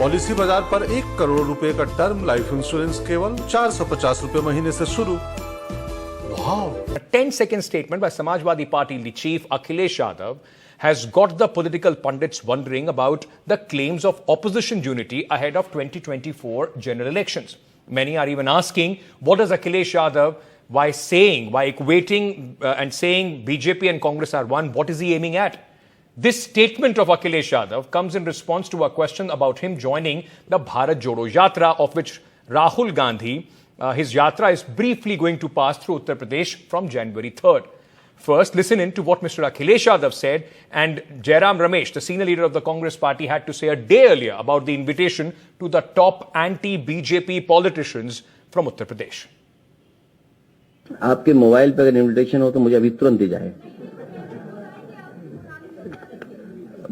Policy बाजार पर 1 करोड़ रुपए का टर्म लाइफ इंश्योरेंस केवल 450 रुपए महीने से शुरू। Wow. A 10-second statement by Samajwadi Party chief Akhilesh Yadav has got the political pundits wondering about the claims of opposition unity ahead of 2024 general elections. Many are even asking, what does Akhilesh Yadav, why equating and saying BJP and Congress are one, what is he aiming at? This statement of Akhilesh Yadav comes in response to a question about him joining the Bharat Jodo Yatra, of which Rahul Gandhi, his yatra is briefly going to pass through Uttar Pradesh from January 3rd. First, listen in to what Mr. Akhilesh Yadav said and Jairam Ramesh, the senior leader of the Congress party, had to say a day earlier about the invitation to the top anti-BJP politicians from Uttar Pradesh. आपके mobile पर अगर invitation हो तो मुझे अभी तुरंत दी जाए।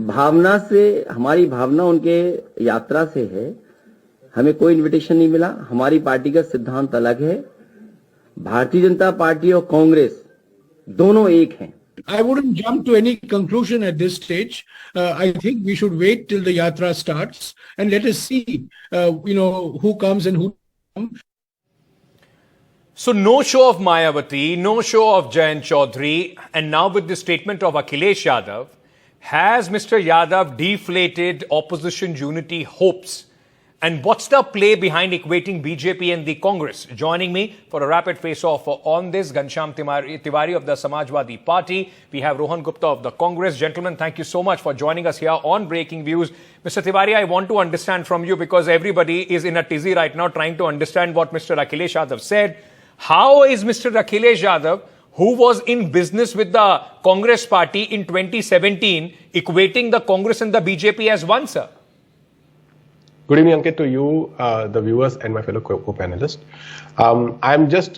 भावना से, हमारी भावना उनके यात्रा से है। हमें कोई इनविटेशन नहीं मिला। हमारी पार्टी का सिद्धांत अलग है। भारतीय जनता पार्टी और कांग्रेस दोनों एक हैं। I wouldn't jump to any conclusion at this stage. I think we should wait till the yatra starts and let us see, who comes and who comes. So no show of Mayawati, no show of Jayant Chaudhary, and now with the statement of Akhilesh Yadav, has Mr. Yadav deflated opposition unity hopes? And what's the play behind equating BJP and the Congress? Joining me for a rapid face-off on this, Ghanshyam Tiwari of the Samajwadi Party. We have Rohan Gupta of the Congress. Gentlemen, thank you so much for joining us here on Breaking Views. Mr. Tiwari, I want to understand from you, because everybody is in a tizzy right now trying to understand what Mr. Akhilesh Yadav said. How is Mr. Akhilesh Yadav, who was in business with the Congress party in 2017, equating the Congress and the BJP as one, sir? Good evening, Ankit, to you, the viewers, and my fellow co-panelists.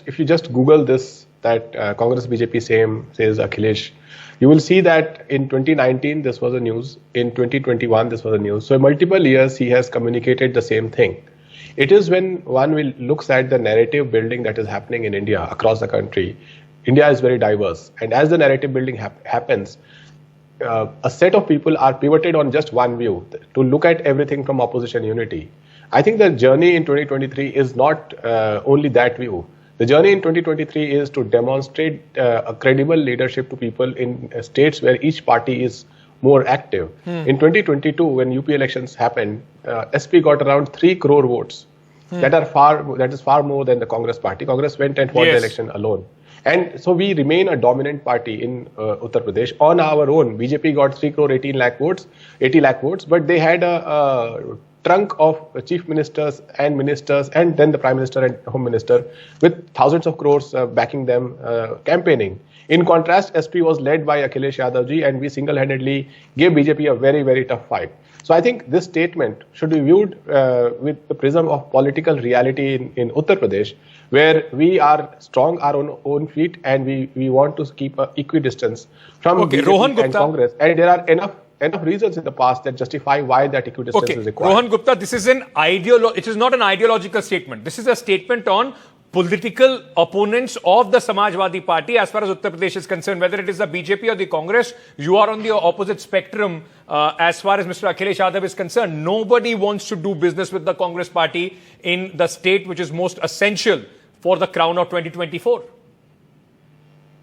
If you just Google this, that Congress BJP same says Akhilesh, you will see that in 2019 this was a news, in 2021 this was a news. So in multiple years he has communicated the same thing. It is when one looks at the narrative building that is happening in India, across the country. India is very diverse, and as the narrative building happens, a set of people are pivoted on just one view, to look at everything from opposition unity. I think the journey in 2023 is not only that view. The journey in 2023 is to demonstrate a credible leadership to people in states where each party is more active. In 2022, when UP elections happened, SP got around 3 crore votes. That is far more than the Congress party. Congress went and won the election alone. And so we remain a dominant party in Uttar Pradesh on our own. BJP got 3 crore 80 lakh votes, but they had a trunk of chief ministers and then the Prime Minister and Home Minister with thousands of crores backing them, campaigning. In contrast, SP was led by Akhilesh Yadav ji, and we single-handedly gave BJP a very, very tough fight. So I think this statement should be viewed with the prism of political reality in Uttar Pradesh, where we are strong our own feet and we want to keep an equidistance from BJP and Congress. And there are enough reasons in the past that justify why that equidistance is required. Rohan Gupta, this is it is not an ideological statement. This is a statement on political opponents of the Samajwadi Party as far as Uttar Pradesh is concerned. Whether it is the BJP or the Congress, you are on the opposite spectrum as far as Mr. Akhilesh Yadav is concerned. Nobody wants to do business with the Congress Party in the state which is most essential for the crown of 2024.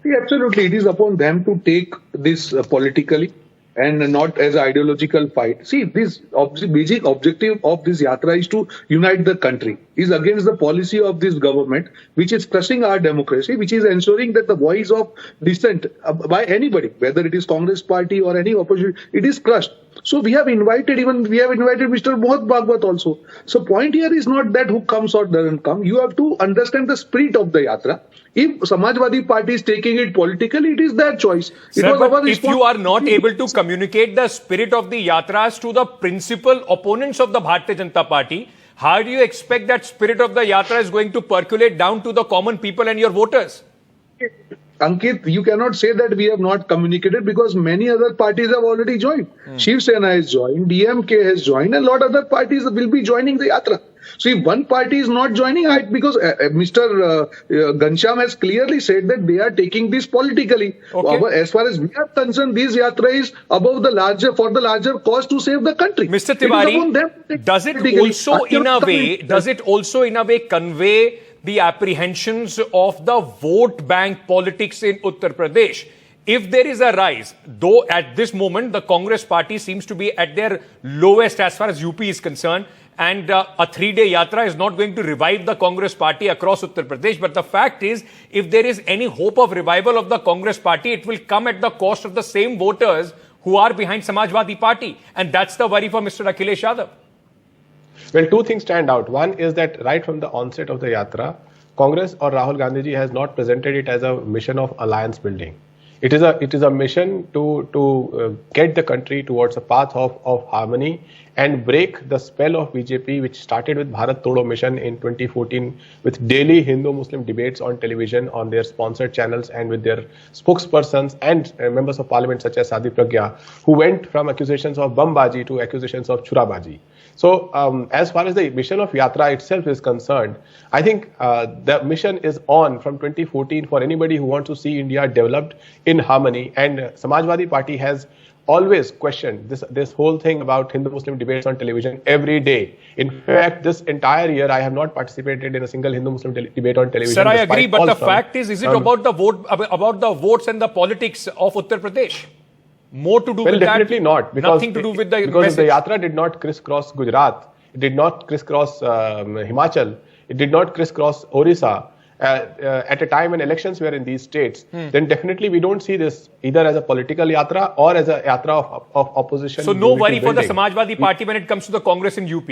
See, absolutely. It is upon them to take this politically and not as an ideological fight. See, this basic objective of this yatra is to unite the country, is against the policy of this government, which is crushing our democracy, which is ensuring that the voice of dissent by anybody, whether it is Congress party or any opposition, it is crushed. So we have invited Mr. Mohit Bhagwat also. So point here is not that who comes or doesn't come. You have to understand the spirit of the yatra. If Samajwadi Party is taking it politically, it is their choice. Sir, but if you are not able to communicate the spirit of the yatras to the principal opponents of the Bharatiya Janata Party, how do you expect that spirit of the yatra is going to percolate down to the common people and your voters? Ankit, you cannot say that we have not communicated, because many other parties have already joined. Shiv Sena has joined, DMK has joined, and a lot of other parties will be joining the yatra. See, one party is not joining because Mr. Ghanshyam has clearly said that they are taking this politically. Okay. As far as we are concerned, this yatra is above the larger cause to save the country. Mr. It is upon them to Tiwari, take does it also in a way convey the apprehensions of the vote bank politics in Uttar Pradesh? If there is a rise, though at this moment the Congress party seems to be at their lowest as far as UP is concerned, and a 3-day yatra is not going to revive the Congress party across Uttar Pradesh. But the fact is, if there is any hope of revival of the Congress party, it will come at the cost of the same voters who are behind Samajwadi Party. And that's the worry for Mr. Akhilesh Yadav. Well, two things stand out. One is that right from the onset of the yatra, Congress or Rahul Gandhi ji has not presented it as a mission of alliance building. It is a mission to get the country towards a path of harmony and break the spell of BJP, which started with Bharat Jodo mission in 2014 with daily Hindu-Muslim debates on television, on their sponsored channels, and with their spokespersons and members of parliament such as Sadhi Pragya, who went from accusations of Bambaji to accusations of Churabaji. So as far as the mission of Yatra itself is concerned, I think the mission is on from 2014 for anybody who wants to see India developed in harmony. And Samajwadi Party has always questioned this whole thing about Hindu-Muslim debates on television every day. In fact, this entire year, I have not participated in a single Hindu-Muslim debate on television. Sir, I agree, but the fact is it about the votes and the politics of Uttar Pradesh? More to do with that? Well, definitely not. Nothing to do with the because message. The yatra did not crisscross Gujarat. It did not crisscross Himachal. It did not crisscross Orissa. At a time when elections were in these states, then definitely we don't see this either as a political yatra or as a yatra of opposition. So no worry for the Samajwadi Party when it comes to the Congress in UP?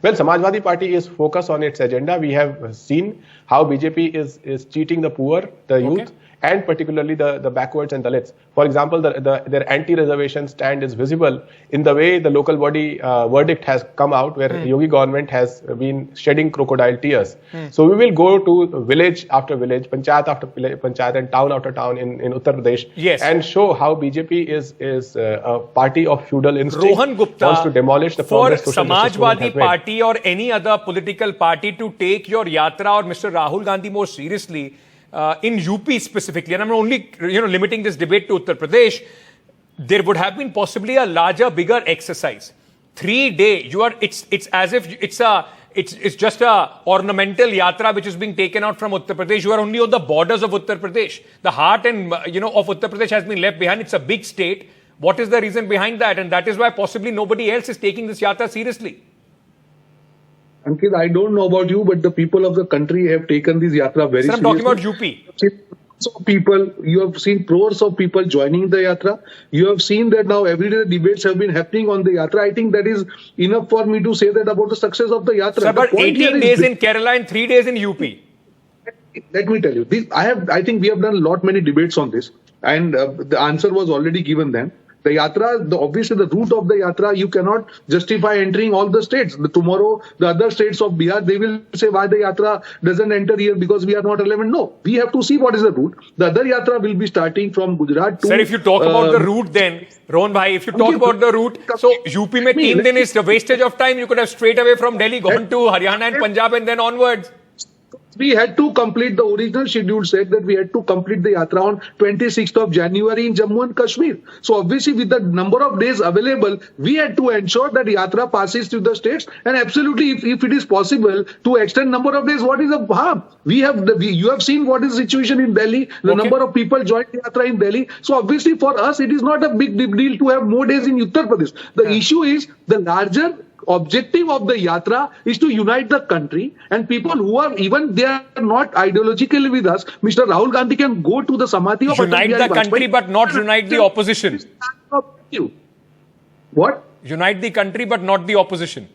Well, Samajwadi Party is focused on its agenda. We have seen how BJP is cheating the poor, the youth, and particularly the backwards and Dalits. For example, their anti-reservation stand is visible in the way the local body verdict has come out, where Yogi government has been shedding crocodile tears. So we will go to village after village, panchayat after panchayat, and town after town in Uttar Pradesh, and show how BJP is a party of feudal instinct. Rohan Gupta, wants to demolish the for progress Samajwadi Party or any other political party to take your yatra or Mr. Rahul Gandhi more seriously, in UP specifically, and I'm only limiting this debate to Uttar Pradesh, there would have been possibly a larger, bigger exercise. 3-day, it's as if it's just a ornamental yatra which is being taken out from Uttar Pradesh. You are only on the borders of Uttar Pradesh. The heart and of Uttar Pradesh has been left behind. It's a big state. What is the reason behind that? And that is why possibly nobody else is taking this yatra seriously. Ankit, I don't know about you, but the people of the country have taken this yatra very seriously. I'm talking about UP. You have seen crores of people joining the yatra. You have seen that now every day debates have been happening on the yatra. I think that is enough for me to say that about the success of the yatra. Sir, but 18 days in Kerala and 3 days in UP. Let me tell you, I think we have done many debates on this, and the answer was already given then. The yatra, obviously the route of the yatra, you cannot justify entering all the states. Tomorrow, the other states of Bihar, they will say why the yatra doesn't enter here because we are not relevant. No, we have to see what is the route. The other yatra will be starting from Gujarat to... Sir, if you talk about the route then, Rohan bhai, if you talk about the route, so UP mein 3 din is the wastage of time. You could have straight away from Delhi gone to Haryana and Punjab and then onwards. We had to complete, the original schedule said that we had to complete the yatra on 26th of January in Jammu and Kashmir. So obviously with the number of days available, we had to ensure that yatra passes through the states, and absolutely if it is possible to extend number of days, what is the harm? You have seen what is the situation in Delhi, the number of people joined the yatra in Delhi. So obviously for us, it is not a big deal to have more days in Uttar Pradesh. The issue is the larger objective of the yatra is to unite the country, and people who are they are not ideologically with us. Mr. Rahul Gandhi can go to the Samadhi of unite the country but not unite the opposition. What? Unite the country but not the opposition.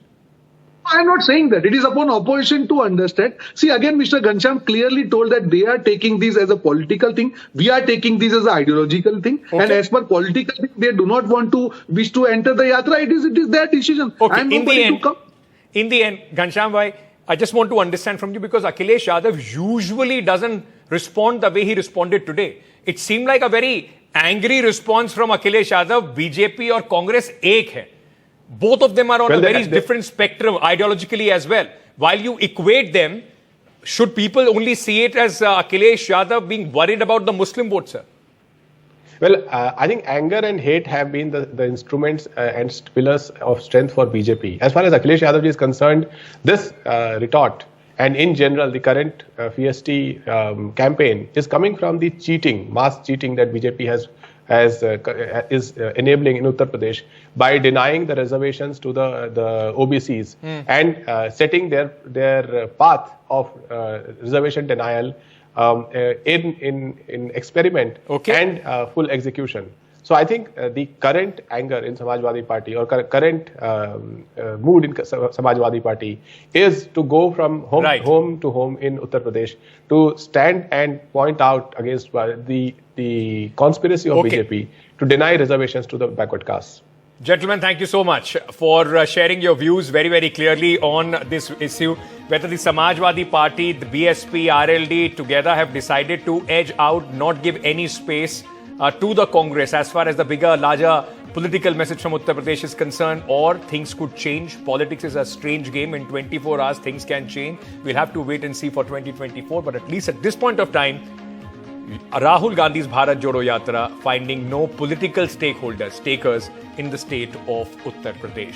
I am not saying that. It is upon opposition to understand. See, again, Mr. Ghanshyam clearly told that they are taking this as a political thing. We are taking this as an ideological thing. Okay. And as per political thing, they do not wish to enter the yatra. It is their decision. Okay. In the end, Ghanshyam bhai, I just want to understand from you, because Akhilesh Yadav usually doesn't respond the way he responded today. It seemed like a very angry response from Akhilesh Yadav. BJP or Congress ek hai. Both of them are on Well, a very different spectrum ideologically as well. While you equate them, should people only see it as Akhilesh Yadav being worried about the Muslim vote, sir? Well, I think anger and hate have been the instruments and pillars of strength for BJP. As far as Akhilesh Yadav is concerned, this retort and in general the current FST campaign is coming from the cheating, mass cheating that BJP is enabling in Uttar Pradesh by denying the reservations to the OBCs and setting their path of reservation denial in experiment and full execution. So I think the current anger in Samajwadi Party or current mood in Samajwadi Party is to go from home to home in Uttar Pradesh to stand and point out against the conspiracy of BJP to deny reservations to the backward castes. Gentlemen, thank you so much for sharing your views very, very clearly on this issue. Whether the Samajwadi Party, the BSP, RLD together have decided to edge out, not give any space to the Congress as far as the bigger, larger political message from Uttar Pradesh is concerned, or things could change. Politics is a strange game. In 24 hours, things can change. We'll have to wait and see for 2024. But at least at this point of time, Rahul Gandhi's Bharat Jodo Yatra finding no political takers in the state of Uttar Pradesh.